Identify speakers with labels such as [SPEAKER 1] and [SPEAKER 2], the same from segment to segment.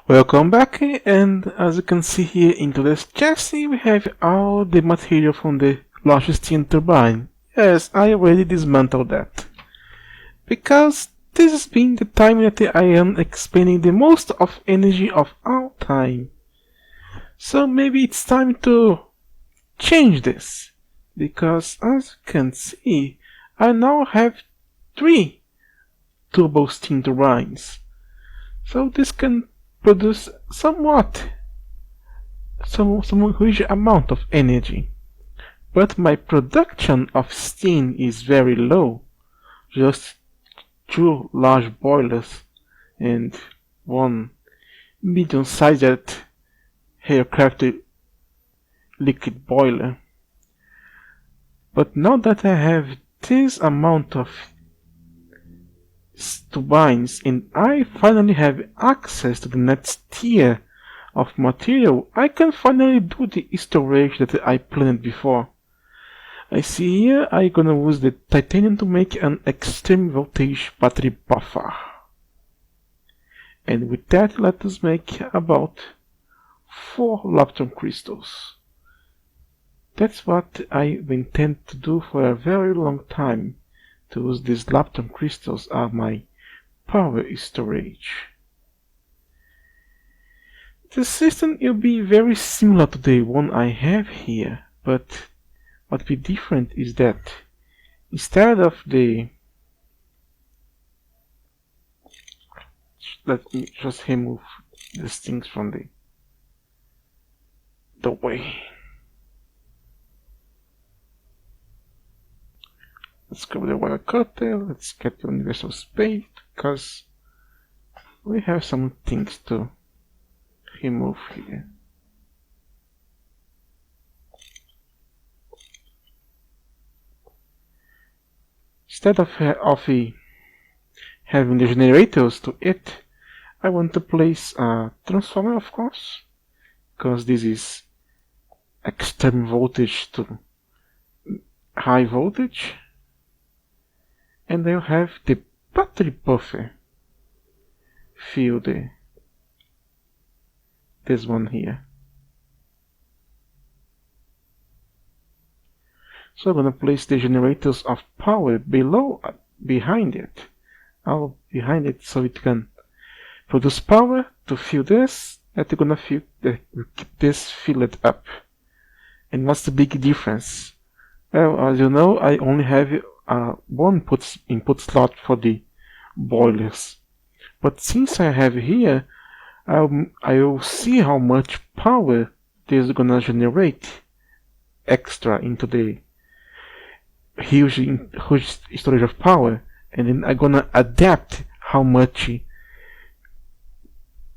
[SPEAKER 1] Welcome back, and as you can see here in today's chassis, we have all the material from the large steam turbine. Yes, I already dismantled that. Because this has been the time that I am expending the most of energy of all time. So maybe it's time to change this. Because as you can see, I now have 3 turbo steam turbines. So this can produce some huge amount of energy, but my production of steam is very low, just 2 large boilers and 1 medium-sized aircraft liquid boiler. But now that I have this amount of turbines and I finally have access to the next tier of material, I can finally do the storage that I planned before. I see here I'm gonna use the titanium to make an extreme voltage battery buffer. And with that, let us make about 4 lepton crystals. That's what I intend to do for a very long time, to use these lepton crystals as my power storage. The system will be very similar to the one I have here, but what will be different is that instead of the... Let me just remove these things from the way. Let's cover the wire cutter, let's get the universal space, because we have some things to remove here. Instead of having the generators to it, I want to place a transformer, of course, because this is extreme voltage to high voltage. And I'll have the battery buffer fill this one here. So I'm gonna place the generators of power behind it, so it can produce power to fill this. That we're gonna keep this filled up. And what's the big difference? Well, as you know, I only have one input slot for the boilers, but since I have here, I will see how much power this is gonna generate extra into the huge storage of power, and then I'm gonna adapt how much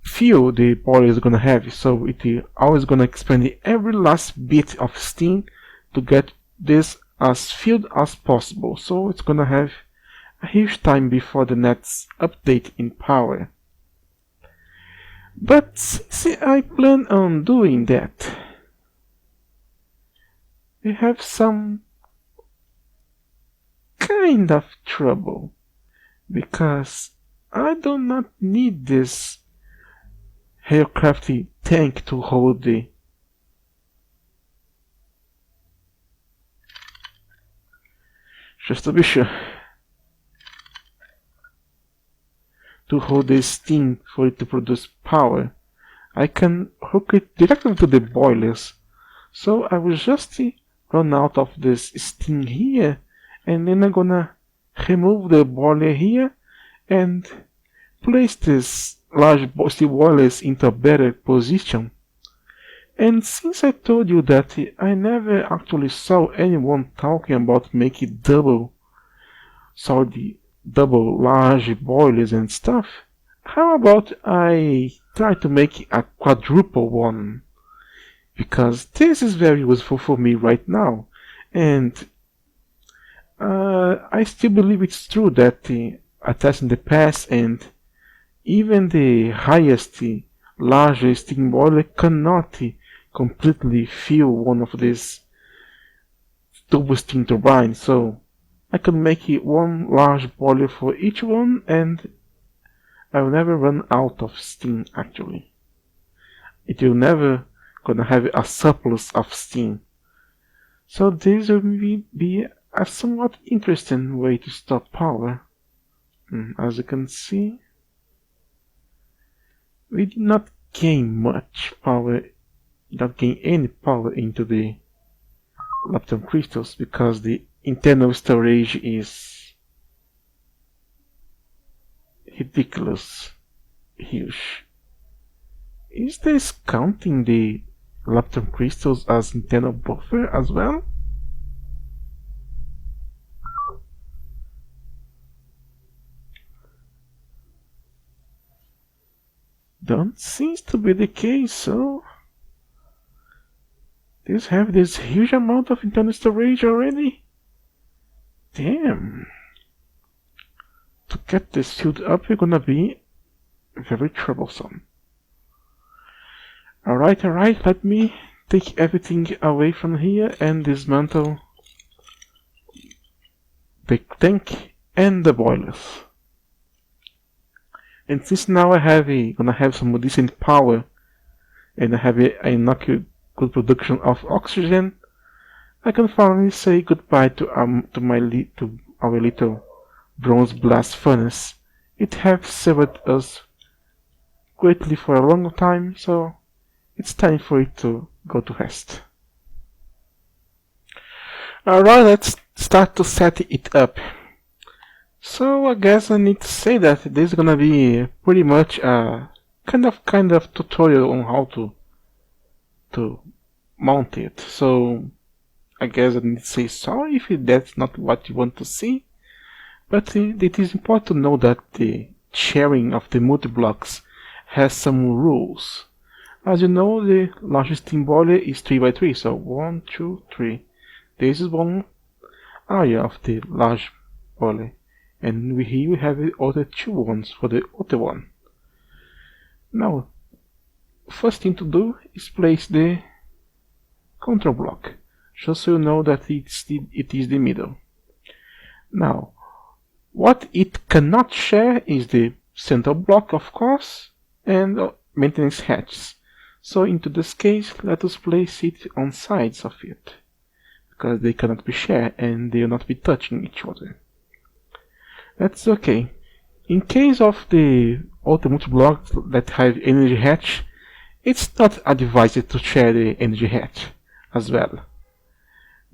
[SPEAKER 1] fuel the boiler is gonna have, so it is always gonna expend every last bit of steam to get this as filled as possible. So it's gonna have a huge time before the next update in power. But see, I plan on doing that. We have some kind of trouble, because I do not need this aircraft tank to hold the just to be sure, to hold the steam for it to produce power. I can hook it directly to the boilers, so I will just run out of this steam here, and then I'm gonna remove the boiler here and place this large steel boilers into a better position. And since I told you that I never actually saw anyone talking about making double large boilers and stuff, how about I try to make a quadruple one? Because this is very useful for me right now, and I still believe it's true that I tested in the past, and even the highest largest steam boiler cannot completely fill one of these turbo steam turbines, so I can make it one large boiler for each one, and I will never run out of steam actually. it will never gonna have a surplus of steam. So this will be a somewhat interesting way to store power. As you can see, we did not gain much power, not gain any power into the lepton crystals because the internal storage is ridiculous, huge. Is this counting the lepton crystals as internal buffer as well? Don't seems to be the case, so these have this huge amount of internal storage already? Damn. To get this filled up, we're gonna be very troublesome. Alright, let me take everything away from here and dismantle the tank and the boilers. And since now gonna have some decent power and I have a good production of oxygen, I can finally say goodbye to our little bronze blast furnace. It has served us greatly for a long time, so it's time for it to go to rest. Alright, let's start to set it up. So I guess I need to say that this is gonna be pretty much a kind of tutorial on how to mount it. So I guess I need to say sorry if that's not what you want to see, but it is important to know that the sharing of the multi-blocks has some rules. As you know, the largest steam boiler is 3x3, so 1, 2, 3. This is one area of the large boiler, and here we have the other two ones for the other one. Now, first thing to do is place the control block, just so you know that it is the middle. Now, what it cannot share is the central block, of course, and maintenance hatches. So into this case, let us place it on sides of it, because they cannot be shared and they will not be touching each other. That's okay. In case of the ultimate blocks that have energy hatch, it's not advised to share the energy hatch as well.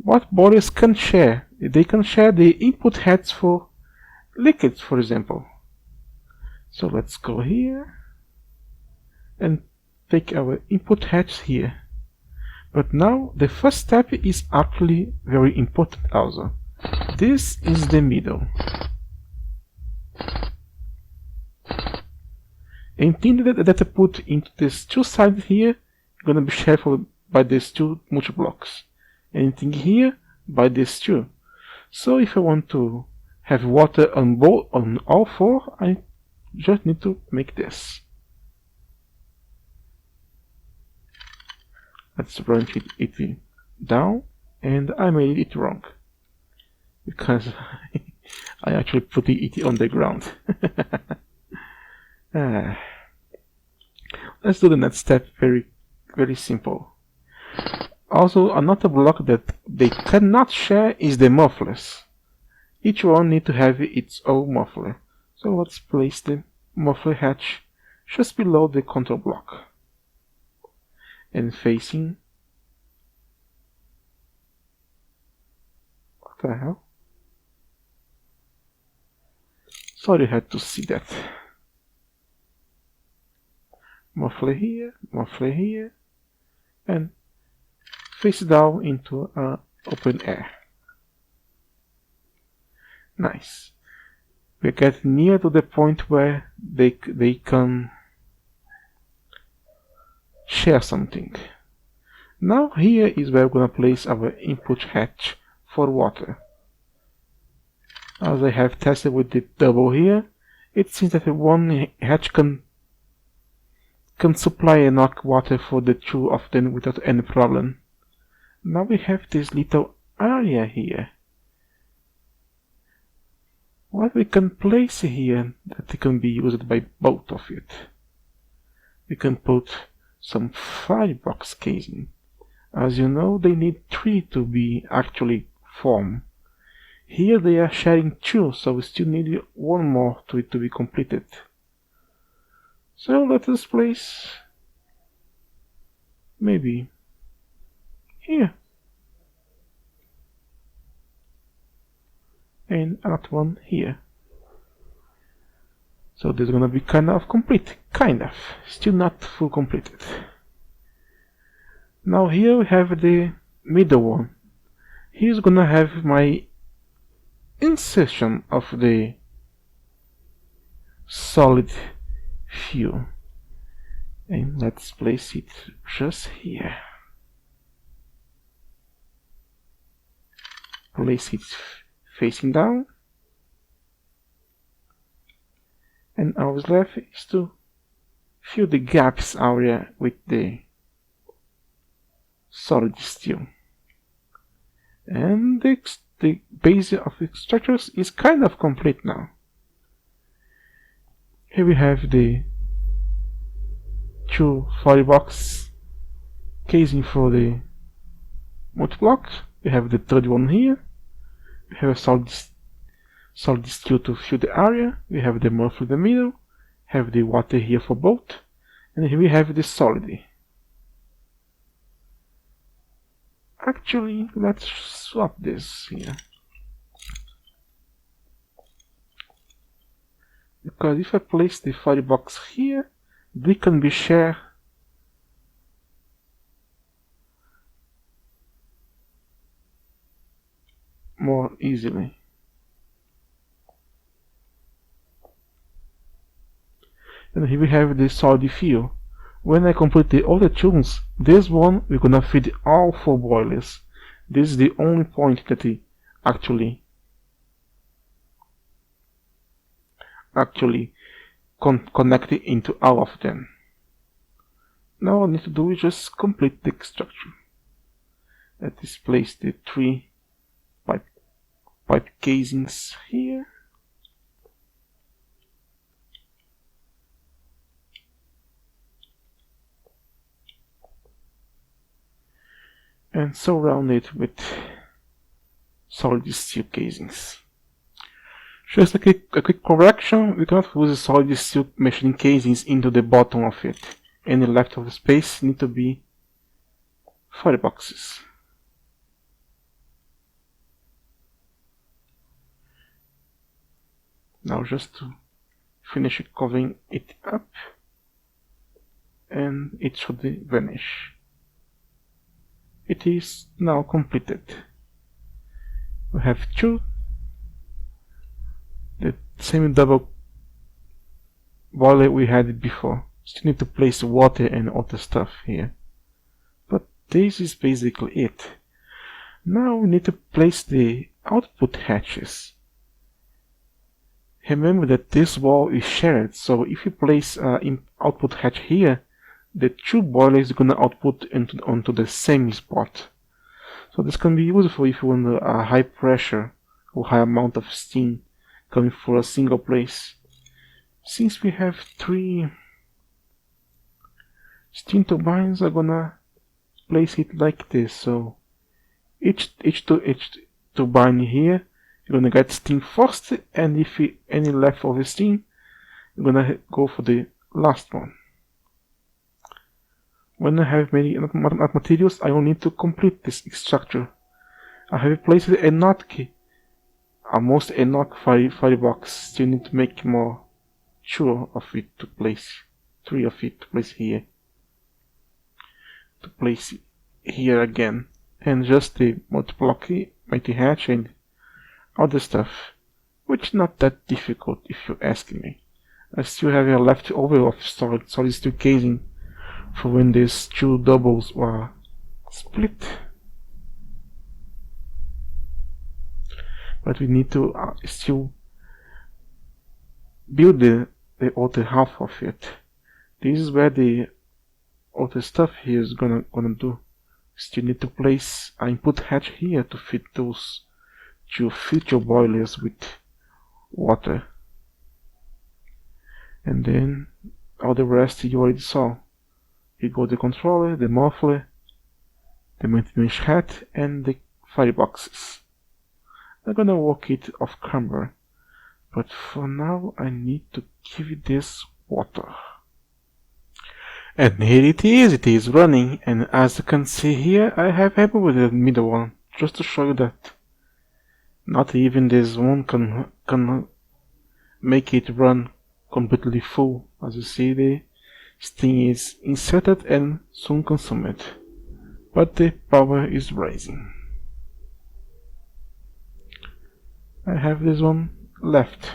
[SPEAKER 1] What boilers can share? They can share the input hatch for liquids, for example. So let's go here and take our input hatch here. But now the first step is actually very important also. This is the middle. Anything that I put into these two sides here is going to be shared by these two multi-blocks. Anything here by these two. So if I want to have water on all four, I just need to make this. Let's branch it down, and I made it wrong because I actually put it on the ground. Let's do the next step. Very simple. Also, another block that they cannot share is the mufflers. Each one needs to have its own muffler. So let's place the muffler hatch just below the control block and facing. What the hell? Sorry, you had to see that. Muffler here, and face down into open air. Nice. We get near to the point where they can share something. Now here is where we're gonna place our input hatch for water. As I have tested with the double here, it seems that one hatch can supply enough water for the two of them without any problem. Now we have this little area here. What we can place here that can be used by both of it. We can put some firebox casing. As you know, they need 3 to be actually formed. Here they are sharing 2, so we still need 1 more to it to be completed. So let us place maybe here and another one here. So this is gonna be kind of complete, kind of, still not full completed. Now here we have the middle one. Here's gonna have my insertion of the solid fuel, and let's place it just here. Place it facing down, and all that's left is to fill the gaps area with the solid steel. And the base of the structures is kind of complete now. Here we have the 2 firebox casing for the multi-block. We have the third one here. We have a solid steel to fill the area. We have the muffler in the middle. Have the water here for both. And here we have the solid. Actually, let's swap this here. Because if I place the firebox here, they can be shared more easily. And here we have the solid fuel. When I complete the other tunes, this one we're gonna feed all 4 boilers. This is the only point that we actually connect it into all of them. Now all I need to do is just complete the structure. Let us place the 3 pipe casings here. And surround it with solid steel casings. Just a quick correction, we cannot use the solid steel machining casings into the bottom of it. Any leftover space need to be fireboxes. Now just to finish covering it up, and it should vanish. It is now completed. We have 2, the same double boiler we had before. Still need to place water and other stuff here, but this is basically it. Now we need to place the output hatches. Remember that this wall is shared, so if you place an output hatch here, the 2 boilers are gonna output onto the same spot. So this can be useful if you want a high pressure or high amount of steam coming for a single place. Since we have 3 steam turbines, I'm gonna place it like this. So each turbine here, you're gonna get steam first, and if any leftover steam, you're gonna go for the last one. When I have many materials, I will need to complete this structure. I have placed a Enoch, almost Enoch firebox. Still need to make more sure of it to place 3 of it to place here. To place here again, and just the multi-block, mighty hatch, and other stuff, which not that difficult if you ask me. I still have a leftover of solid steel casing for when these 2 doubles were split. But we need to still build the other half of it. This is where the other stuff here is gonna do. Still need to place an input hatch here to fit those 2 future boilers with water. And then all the rest you already saw. Here goes the controller, the muffler, the maintenance hat, and the fireboxes. I'm gonna work it off camera, but for now I need to give this water. And here it is running, and as you can see here, I have happened with the middle one, just to show you that not even this one can make it run completely full. As you see, the steam is inserted and soon consumed, but the power is rising. I have this one left.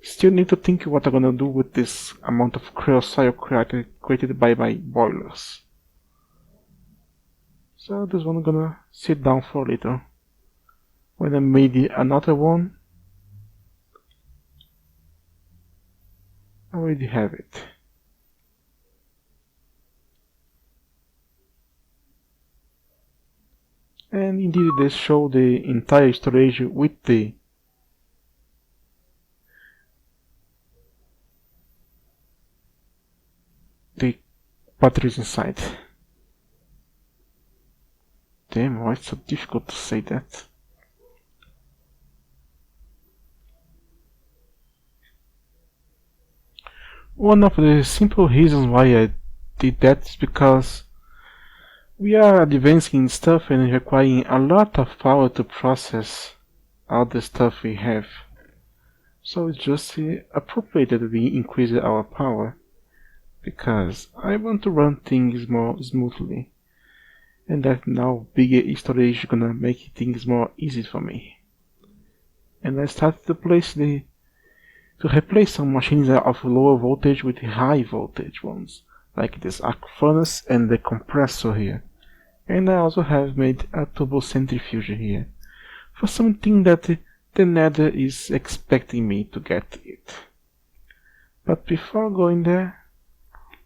[SPEAKER 1] Still need to think what I'm gonna do with this amount of cryosol created by my boilers. So this one I'm gonna sit down for a little. When I made another one, I already have it. And indeed they show the entire storage with the batteries inside. Damn, why it's so difficult to say that? One of the simple reasons why I did that is because we are advancing in stuff and requiring a lot of power to process all the stuff we have. So it's just appropriate that we increase our power, because I want to run things more smoothly, and that now bigger storage is gonna make things more easy for me. And I started to replace some machines of lower voltage with high voltage ones, like this arc furnace and the compressor here. And I also have made a turbo centrifuge here, for something that the Nether is expecting me to get it. But before going there,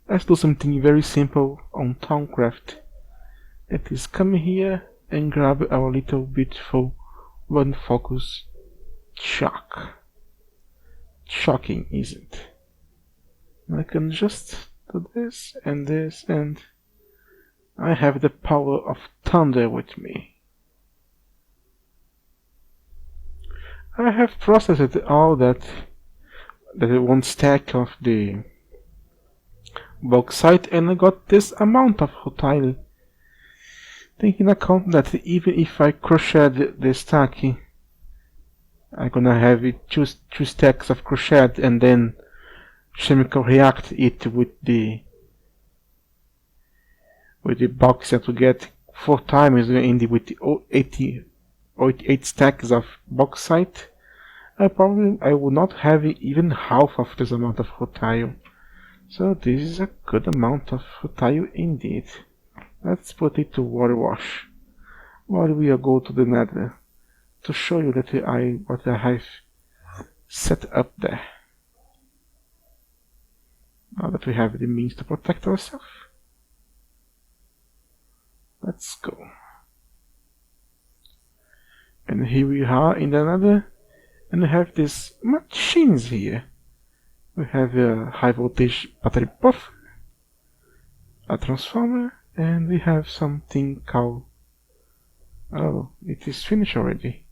[SPEAKER 1] let's do something very simple on Towncraft. That is come here and grab our little beautiful one focus shock. Shocking, isn't it? I can just do this, and I have the power of thunder with me. I have processed all that one stack of the bauxite, and I got this amount of rutile. Taking account that even if I crochet the stack, I'm gonna have two stacks of crochet and then chemical react it with the bauxite to get 4 times with the 8 stacks of bauxite. I would not have even half of this amount of rutile. So this is a good amount of rutile indeed. Let's put it to water wash while we go to the Nether to show you that what I have set up there. Now that we have the means to protect ourselves, let's go. And here we are in the Nether, and we have these machines here. We have a high voltage battery buffer, a transformer, and we have something called... oh, it is finished already.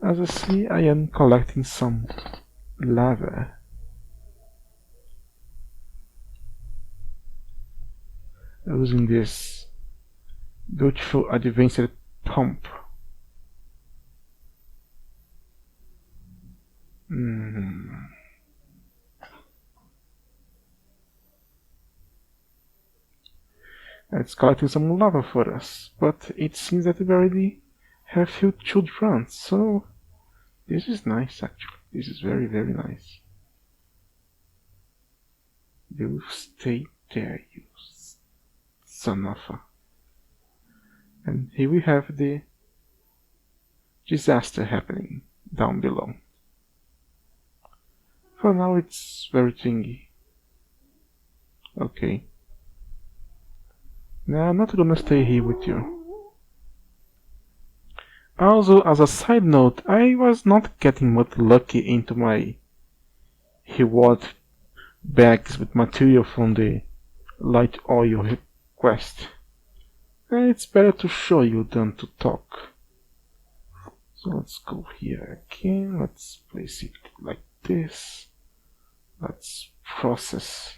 [SPEAKER 1] As you see, I am collecting some lava. Using this beautiful advanced pump. It's collecting some lava for us, but it seems that we already have few children, so this is nice actually. This is very, very nice. You stay there, you son of a... And here we have the disaster happening down below. For now it's very thingy. Okay. Now I'm not gonna stay here with you. Also, as a side note, I was not getting much lucky into my reward bags with material from the light oil request. And it's better to show you than to talk. So let's go here again, let's place it like this. Let's process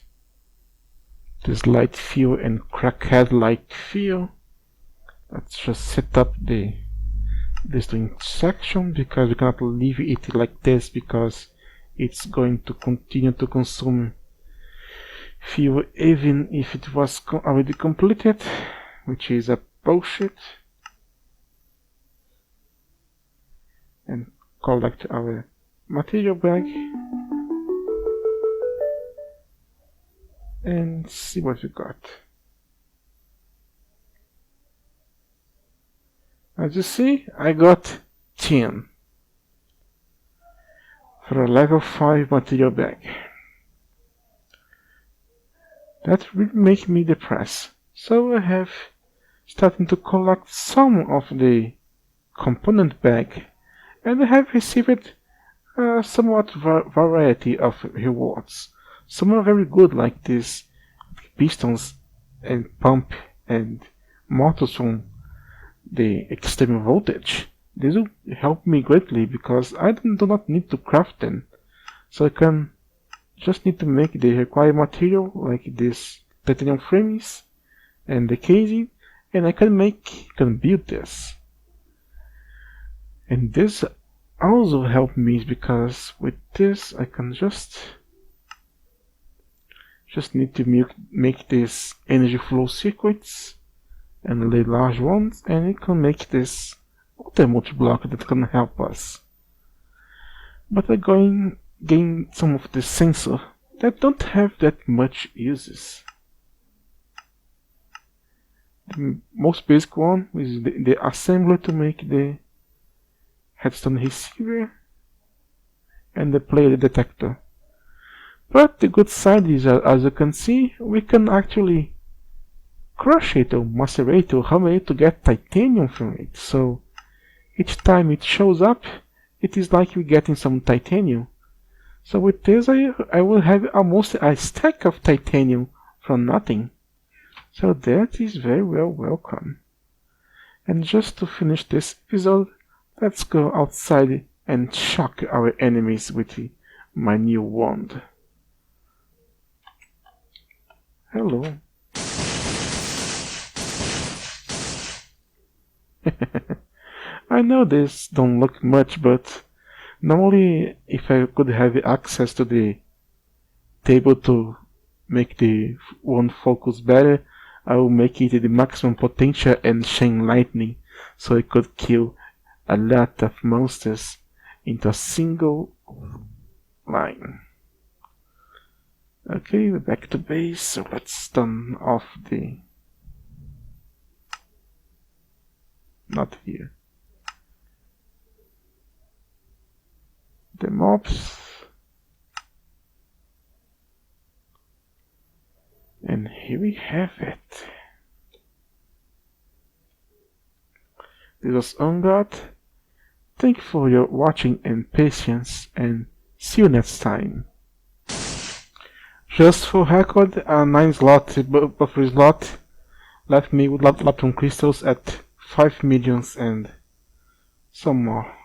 [SPEAKER 1] this light fill and crackhead light fill. Let's just set up this intersection, because we cannot leave it like this because it's going to continue to consume fuel even if it was already completed, which is a bullshit. And collect our material bag and see what we got. As you see, I got 10 for a level 5 material bag. That will make me depressed. So I have started to collect some of the component bag, and I have received a somewhat variety of rewards. Some are very good, like these pistons and pump and motors from the extreme voltage. This will help me greatly because I do not need to craft them. So I can just need to make the required material, like this titanium frames and the casing, and I can build this. And this also helped me because with this I can just need to make these energy flow circuits and lay large ones, and it can make this other multi-block that can help us. But I'm going to gain some of the sensor that don't have that much uses. The most basic one is the assembler to make the headstone receiver and the player detector. But the good side is, as you can see, we can actually crush it or macerate or hammer it to get titanium from it. So each time it shows up, it is like we're getting some titanium. So with this I will have almost a stack of titanium from nothing. So that is very well welcome. And just to finish this episode, let's go outside and shock our enemies with my new wand. Hello. I know this don't look much, but normally if I could have access to the table to make the one focus better, I will make it the maximum potential and chain lightning, so it could kill a lot of monsters into a single line. Okay, we're back to base, so let's turn off the... not here. The mobs. And here we have it. This was OnGod. Thank you for your watching and patience, and see you next time. Just for record, a 9 slot buffer slot left me with Lapton crystals at 5 millions and some more.